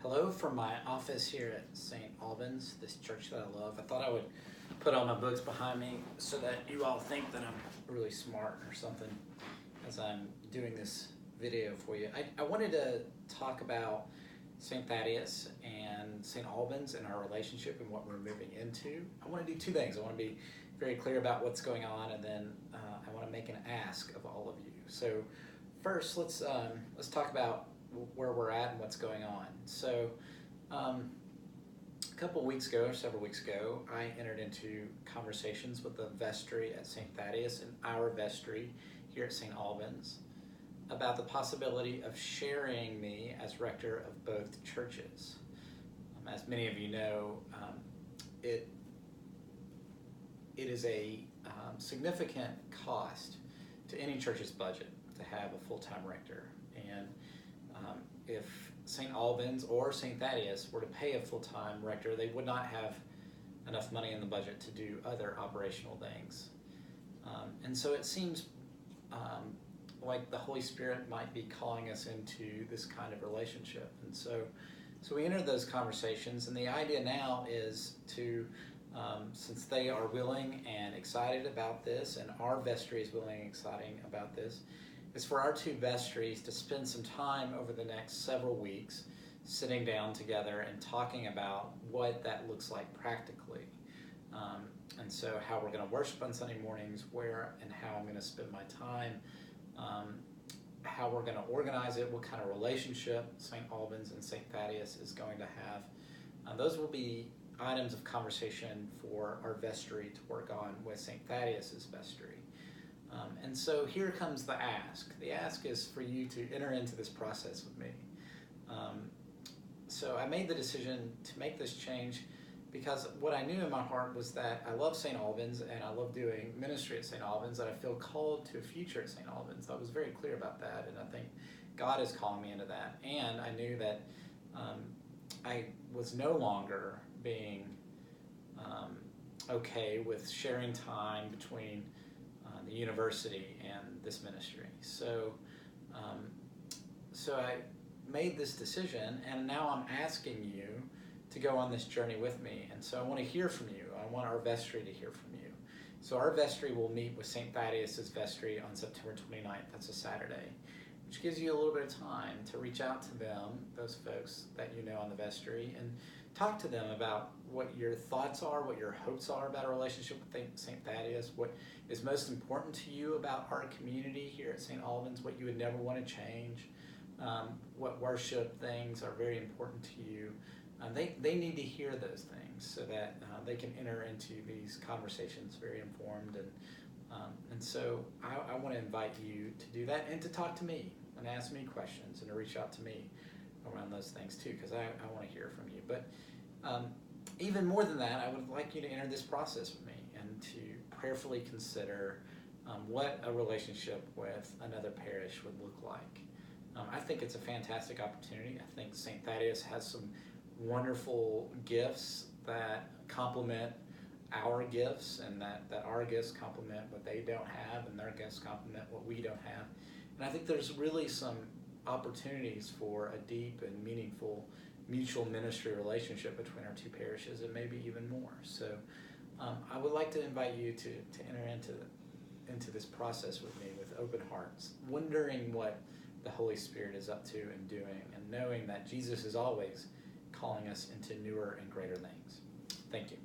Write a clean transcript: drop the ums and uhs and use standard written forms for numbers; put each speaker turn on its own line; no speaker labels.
Hello from my office here at St. Albans, this church that I love. I thought I would put all my books behind me so that you all think that I'm really smart or something as I'm doing this video for you. I wanted to talk about St. Thaddeus and St. Albans and our relationship and what we're moving into. I want to do two things. I want to be very clear about what's going on, and then I want to make an ask of all of you. So first, let's talk about where we're at and what's going on. So a couple weeks ago, or several weeks ago, I entered into conversations with the vestry at St. Thaddeus and our vestry here at St. Albans about the possibility of sharing me as rector of both churches. As many of you know, it is a significant cost to any church's budget to have a full-time rector. And if St. Albans or St. Thaddeus were to pay a full-time rector, they would not have enough money in the budget to do other operational things. And so it seems like the Holy Spirit might be calling us into this kind of relationship. And so we entered those conversations, and the idea now is to, since they are willing and excited about this, and our vestry is willing and exciting about this, is for our two vestries to spend some time over the next several weeks sitting down together and talking about what that looks like practically. And so how we're going to worship on Sunday mornings, where and how I'm going to spend my time, how we're going to organize it, what kind of relationship St. Albans and St. Thaddeus is going to have. Those will be items of conversation for our vestry to work on with St. Thaddeus's vestry. And so here comes the ask. The ask is for you to enter into this process with me. So I made the decision to make this change because what I knew in my heart was that I love St. Albans and I love doing ministry at St. Albans, and I feel called to a future at St. Albans. I was very clear about that, and I think God is calling me into that. And I knew that I was no longer being okay with sharing time between the university and this ministry. So I made this decision, and now I'm asking you to go on this journey with me. And so I want to hear from you. I want our vestry to hear from you. So our vestry will meet with St. Thaddeus's vestry on September 29th. That's a Saturday, which gives you a little bit of time to reach out to them, those folks that you know on the vestry, and talk to them about what your thoughts are, what your hopes are about a relationship with St. Thaddeus, what is most important to you about our community here at St. Albans, what you would never want to change, what worship things are very important to you. They need to hear those things so that they can enter into these conversations very informed. And so I want to invite you to do that and to talk to me and ask me questions and to reach out to me around those things too, because I want to hear from you. But even more than that, I would like you to enter this process with me and to prayerfully consider what a relationship with another parish would look like. I think it's a fantastic opportunity. I think St. Thaddeus has some wonderful gifts that complement our gifts, and that our gifts complement what they don't have, and their gifts complement what we don't have. And I think there's really some opportunities for a deep and meaningful mutual ministry relationship between our two parishes, and maybe even more. So I would like to invite you to enter into this process with me with open hearts, wondering what the Holy Spirit is up to and doing, and knowing that Jesus is always calling us into newer and greater things. Thank you.